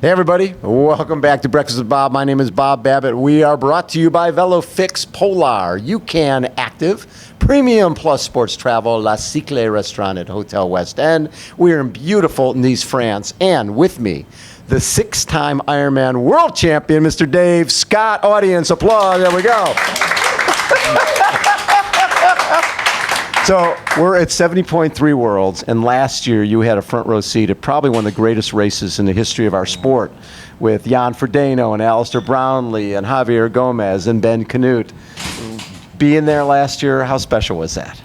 Hey everybody, welcome back to Breakfast with Bob. My name is Bob Babbitt. We are brought to you by Velofix Polar, UCAN Active, Premium Plus Sports Travel, La Siecle Restaurant at Hotel West End. We are in beautiful Nice, France, and with me, the 6-time Ironman World Champion, Mr. Dave Scott. Audience applause, there we go. So we're at 70.3 Worlds, and last year you had a front row seat at probably one of the greatest races in the history of our sport with Jan Frodeno and Alistair Brownlee and Javier Gomez and Ben Canute. Being there last year, how special was that?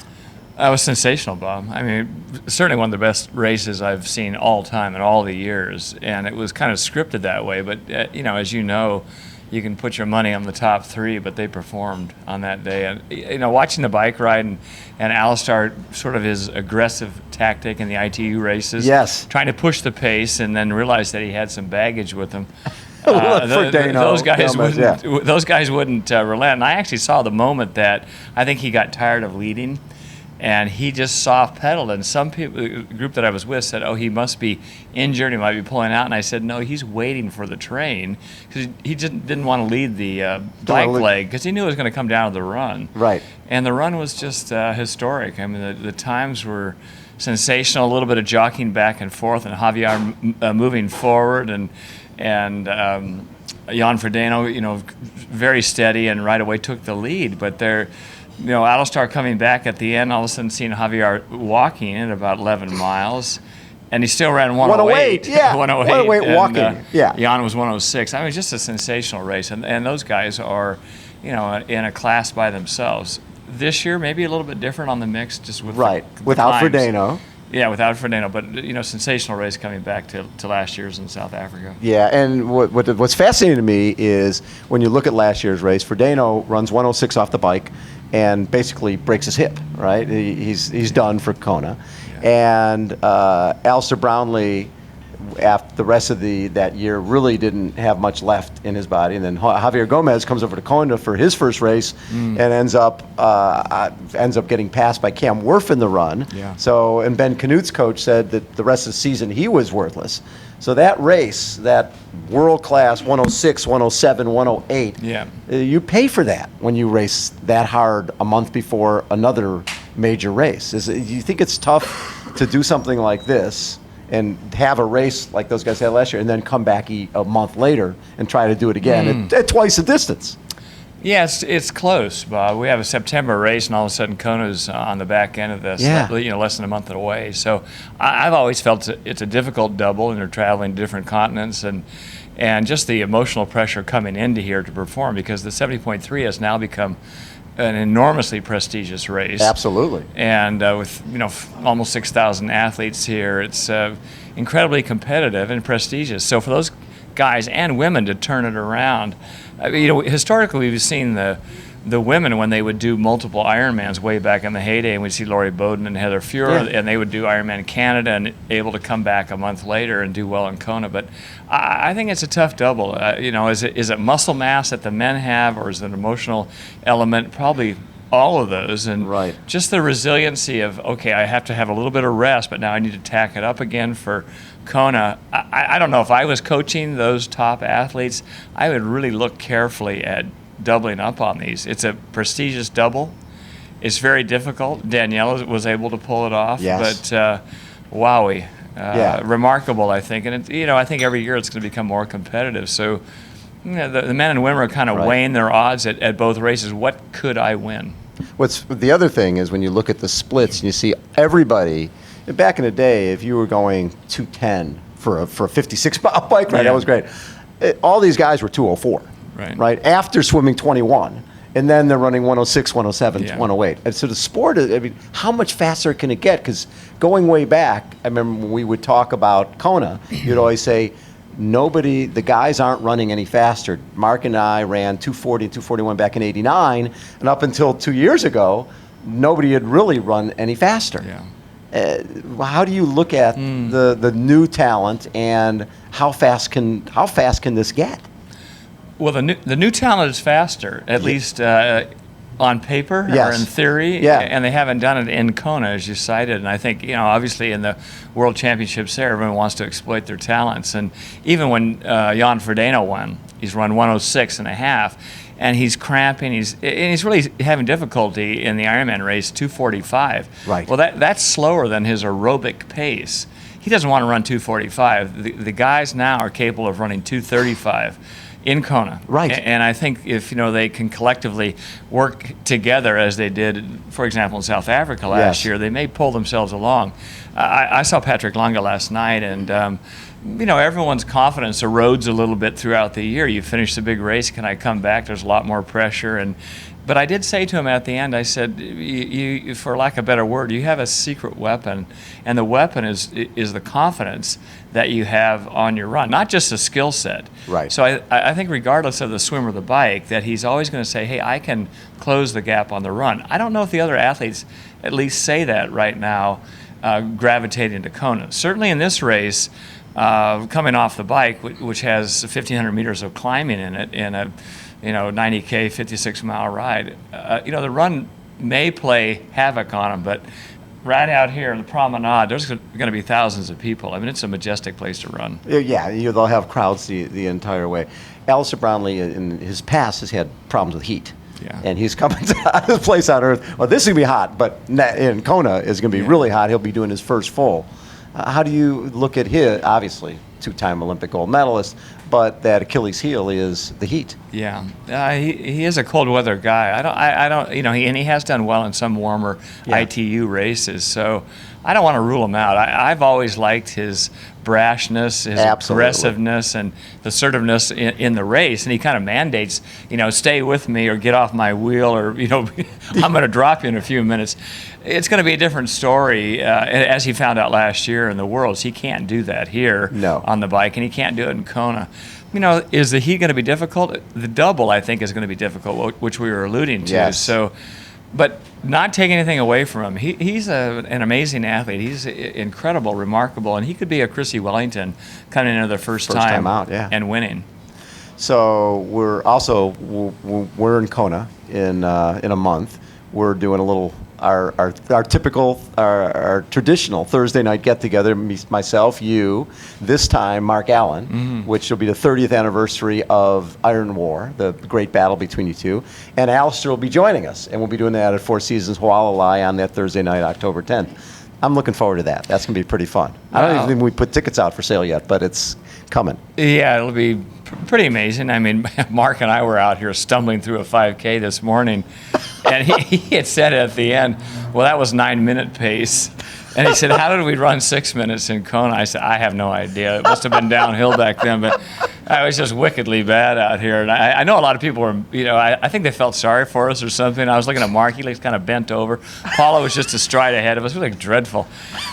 That was sensational, Bob. I mean, certainly one of the best races I've seen all time in all the years, and it was kind of scripted that way, but as you know, you can put your money on the top three, but they performed on that day. And watching the bike ride and Alistair, sort of his aggressive tactic in the ITU races, yes, trying to push the pace, and then realize that he had some baggage with him. Those guys wouldn't relent. And I actually saw the moment that I think he got tired of leading, and he just soft pedaled. And some people, the group that I was with, said, "Oh, he must be injured. He might be pulling out." And I said, "No, he's waiting for the train because he just didn't want to lead the bike leg because he knew it was going to come down to the run." Right. And the run was just historic. I mean, the times were sensational. A little bit of jockeying back and forth, and Javier moving forward, and Jan Frodeno, very steady and right away took the lead. But Alistair coming back at the end, all of a sudden seeing Javier walking at about 11 miles, and he still ran 108. Yeah, 108 walking. Jan was 106. I mean, just a sensational race, and those guys are, in a class by themselves. This year, maybe a little bit different on the mix, just with without Frodeno. Yeah, without Frodeno, but sensational race coming back to last year's in South Africa. Yeah, and what's fascinating to me is when you look at last year's race, Frodeno runs 106 off the bike and basically breaks his hip, right? He's done for Kona. Yeah. And Alistair Brownlee, after the rest of that year, really didn't have much left in his body. And then Javier Gomez comes over to Kona for his first race and ends up getting passed by Cam Wurf in the run. Yeah. So, and Ben Canute's coach said that the rest of the season he was worthless. So that race, that world-class 106, 107, 108, you pay for that when you race that hard a month before another major race. Do you think it's tough to do something like this and have a race like those guys had last year and then come back a month later and try to do it again at twice the distance? Yes, it's close, Bob. We have a September race, and all of a sudden Kona's on the back end of this, less than a month away. So I've always felt it's a difficult double, and they're traveling to different continents, and just the emotional pressure coming into here to perform, because the 70.3 has now become an enormously prestigious race. Absolutely. And with almost 6,000 athletes here, it's incredibly competitive and prestigious. So for those guys and women to turn it around, historically we've seen the women when they would do multiple Ironmans way back in the heyday, and we'd see Laurie Bowden and Heather Fuhrer, and they would do Ironman Canada and able to come back a month later and do well in Kona. But I think it's a tough double. Is it muscle mass that the men have, or is it an emotional element? Probably all of those, and just the resiliency of, okay, I have to have a little bit of rest, but now I need to tack it up again for Kona. I don't know, if I was coaching those top athletes, I would really look carefully at doubling up on these. It's a prestigious double. It's very difficult. Danielle was able to pull it off, but wowie. Remarkable, I think. And I think every year it's going to become more competitive. So the men and women are kind of weighing their odds at both races. What could I win? The other thing is when you look at the splits and you see everybody, back in the day, if you were going 210 for a 56-mile bike ride, that was great. All these guys were 204, right? After swimming 21. And then they're running 106, 107, 108. And so the sport, how much faster can it get? Because going way back, I remember when we would talk about Kona, you'd always say, the guys aren't running any faster. Mark and I ran 240 and 241 back in 89, and up until 2 years ago, nobody had really run any faster. How do you look at the new talent, and how fast can this get? Well, the new talent is faster, at least on paper or Yes. in theory, Yeah. and they haven't done it in Kona, as you cited. And I think, obviously in the World Championships there, everyone wants to exploit their talents. And even when Jan Frodeno won, he's run 106 and a half, and he's cramping. He's really having difficulty in the Ironman race, 2:45. Right. Well, that's slower than his aerobic pace. He doesn't want to run 2:45. The guys now are capable of running 2:35. In Kona. Right. And I think if they can collectively work together as they did, for example, in South Africa last Yes. year, they may pull themselves along. I saw Patrick Lange last night, and everyone's confidence erodes a little bit throughout the year. You finish the big race, can I come back? There's a lot more pressure. But I did say to him at the end, I said, you, for lack of a better word, you have a secret weapon, and the weapon is the confidence that you have on your run, not just a skill set. Right. So I think regardless of the swim or the bike, that he's always going to say, hey, I can close the gap on the run. I don't know if the other athletes at least say that right now, gravitating to Kona. Certainly in this race, coming off the bike, which has 1,500 meters of climbing in it, in a 90K, 56-mile ride, the run may play havoc on him, but right out here in the Promenade, there's going to be thousands of people. I mean, it's a majestic place to run. Yeah, they'll have crowds the entire way. Alistair Brownlee, in his past, has had problems with heat. Yeah. And he's coming to this place on Earth. Well, this is going to be hot, but in Kona is going to be really hot. He'll be doing his first full. How do you look at his, obviously, two-time Olympic gold medalist, but that Achilles heel is the heat? Yeah, he is a cold weather guy. I don't, and he has done well in some warmer ITU races. So I don't want to rule him out. I've always liked his brashness, his aggressiveness, and the assertiveness in the race. And he kind of mandates, stay with me or get off my wheel, or I'm going to drop you in a few minutes. It's going to be a different story, as he found out last year in the Worlds. He can't do that here on the bike, and he can't do it in Kona. Is the heat going to be difficult? The double, I think, is going to be difficult, which we were alluding to. Yes. So, but not taking anything away from him. He's an amazing athlete. He's incredible, remarkable, and he could be a Chrissy Wellington coming into the first time out, and winning. So we're in Kona in a month. We're doing a little our typical our traditional Thursday night get together. Myself, you, this time Mark Allen, which will be the 30th anniversary of Iron War, the great battle between you two, and Alistair will be joining us, and we'll be doing that at Four Seasons Hualalai on that Thursday night, October 10th. I'm looking forward to that. That's going to be pretty fun. I don't even think we put tickets out for sale yet, but it's coming. Yeah, it'll be pretty amazing. I mean, Mark and I were out here stumbling through a 5K this morning, and he had said at the end, well, that was 9-minute pace. And he said, how did we run 6 minutes in Kona? I said, I have no idea. It must have been downhill back then, but I was just wickedly bad out here. And I know a lot of people were, I think they felt sorry for us or something. I was looking at Mark. He looked kind of bent over. Paula was just a stride ahead of us. It was like dreadful.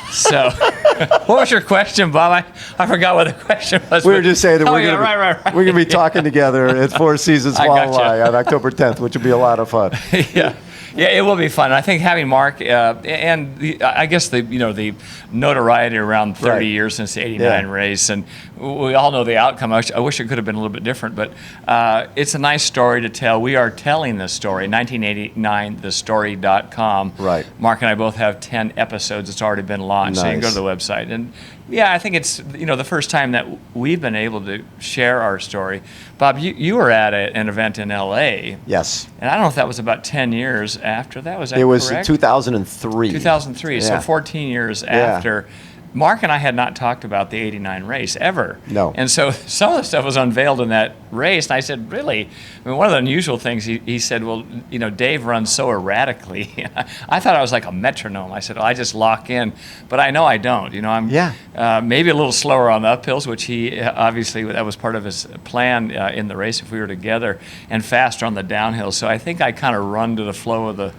So what was your question, Bob? I forgot what the question was. We were just saying that we're going to be Yeah. talking together at Four Seasons Walleye on October 10th, which will be a lot of fun. Yeah, it will be fun. I think having Mark and I guess the notoriety around 30 years since the '89 race, and we all know the outcome. I wish it could have been a little bit different, but it's a nice story to tell. We are telling this story. 1989thestory.com. Right. Mark and I both have 10 episodes. It's already been launched, so you can go to the website. And yeah, I think it's the first time that we've been able to share our story. Bob, you were at an event in L.A. Yes. And I don't know if that was about 10 years after that. Was that It was correct? 2003. 2003, so 14 years after. Mark and I had not talked about the '89 race ever. No. And so some of the stuff was unveiled in that race, and I said, really? I mean, one of the unusual things, he said, well, Dave runs so erratically. I thought I was like a metronome. I said, well, I just lock in, but I know I don't. I'm maybe a little slower on the uphills, which he obviously, that was part of his plan in the race if we were together, and faster on the downhill. So I think I kind of run to the flow of the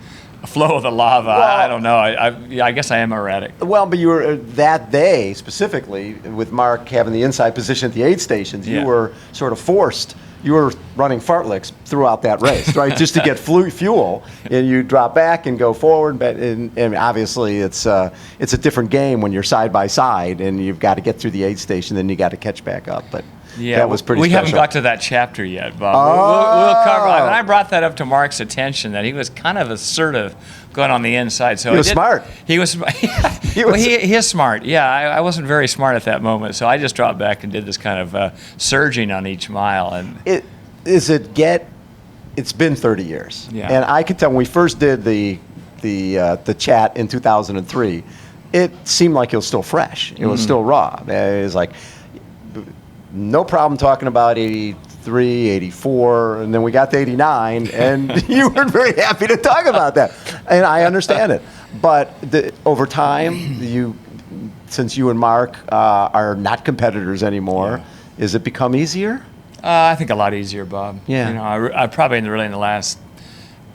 lava. Well, I don't know. I guess I am erratic. Well, but you were that day specifically with Mark having the inside position at the aid stations. You were sort of forced. You were running fartleks throughout that race, right? Just to get fuel, and you drop back and go forward. But and obviously, it's a different game when you're side by side, and you've got to get through the aid station, then you got to catch back up. But Yeah, that was pretty we special. haven't got to that chapter yet, Bob. Oh. We'll cover. I brought that up to Mark's attention that he was kind of assertive going on the inside. So He was smart. He was. He is smart. Yeah, I wasn't very smart at that moment, so I just dropped back and did this kind of surging on each mile. And it's been 30 years, Yeah. and I could tell when we first did the chat in 2003, it seemed like it was still fresh. It was still raw. It was like no problem talking about 83, 84, and then we got to 89, and you weren't very happy to talk about that, and I understand it. But over time, since you and Mark are not competitors anymore, has it become easier? I think a lot easier, Bob. Yeah. You know, I probably in the last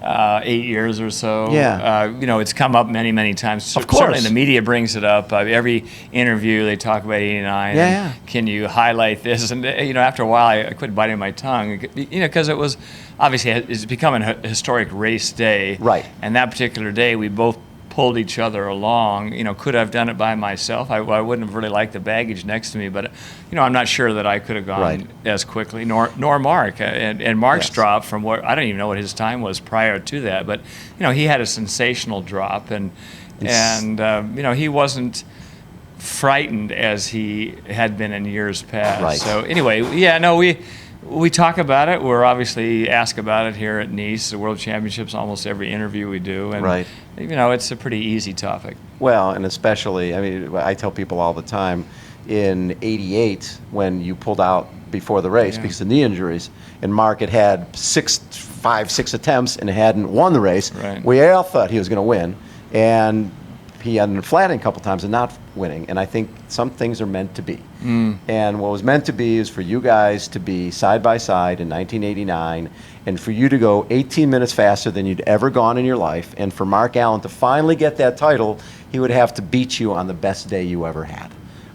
8 years or so. Yeah. You know, it's come up many, many times. Of course. Certainly the media brings it up. Every interview they talk about 89. Yeah. And can you highlight this? And, you know, after a while I quit biting my tongue, you know, because it was obviously it's becoming a historic race day. Right. And that particular day we both pulled each other along. You know, could I have done it by myself? I wouldn't have really liked the baggage next to me, but you know, I'm not sure that I could have gone as quickly, nor Mark. And Mark's drop from what I don't even know what his time was prior to that, but you know, he had a sensational drop, and you know, he wasn't frightened as he had been in years past. Right. So anyway, yeah, no, we talk about it. We're obviously asked about it here at Nice, the World Championships, almost every interview we do. And, you know, it's a pretty easy topic. Well, and especially, I mean, I tell people all the time, in '88, when you pulled out before the race because of knee injuries, and Mark had 5, 6 attempts and hadn't won the race, we all thought he was going to win. And he ended up flattening a couple times and not winning. And I think some things are meant to be. And what was meant to be is for you guys to be side by side in 1989, and for you to go 18 minutes faster than you'd ever gone in your life. And for Mark Allen to finally get that title, he would have to beat you on the best day you ever had,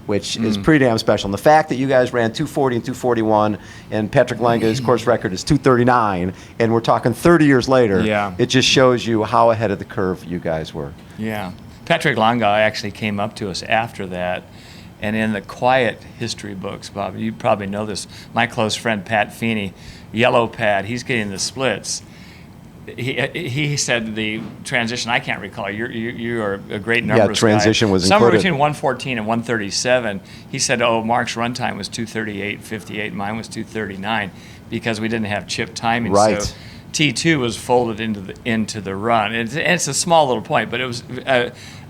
which is pretty damn special. And the fact that you guys ran 240 and 241, and Patrick Lange's course record is 239, and we're talking 30 years later, it just shows you how ahead of the curve you guys were. Yeah. Patrick Lange actually came up to us after that, and in the quiet history books, Bob, you probably know this, my close friend Pat Feeney, Yellow Pat, he's getting the splits. He said the transition, I can't recall, you are a great numbers guy. Yeah, transition was somewhere included. between 114 and 137. He said, oh, Mark's run time was 238.58, mine was 239, because we didn't have chip timing. Right. So T2 was folded into the run. It's a small little point, but it was,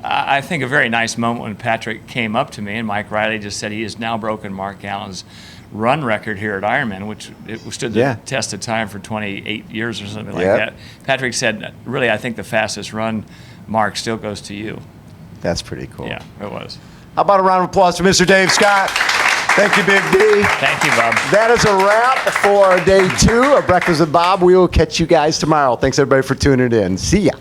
I think, a very nice moment when Patrick came up to me, and Mike Riley just said he has now broken Mark Allen's run record here at Ironman, which it stood the test of time for 28 years or something like that. Patrick said, really, I think the fastest run, Mark, still goes to you. That's pretty cool. Yeah, it was. How about a round of applause for Mr. Dave Scott? Thank you, Big D. Thank you, Bob. That is a wrap for day 2 of Breakfast with Bob. We will catch you guys tomorrow. Thanks, everybody, for tuning in. See ya.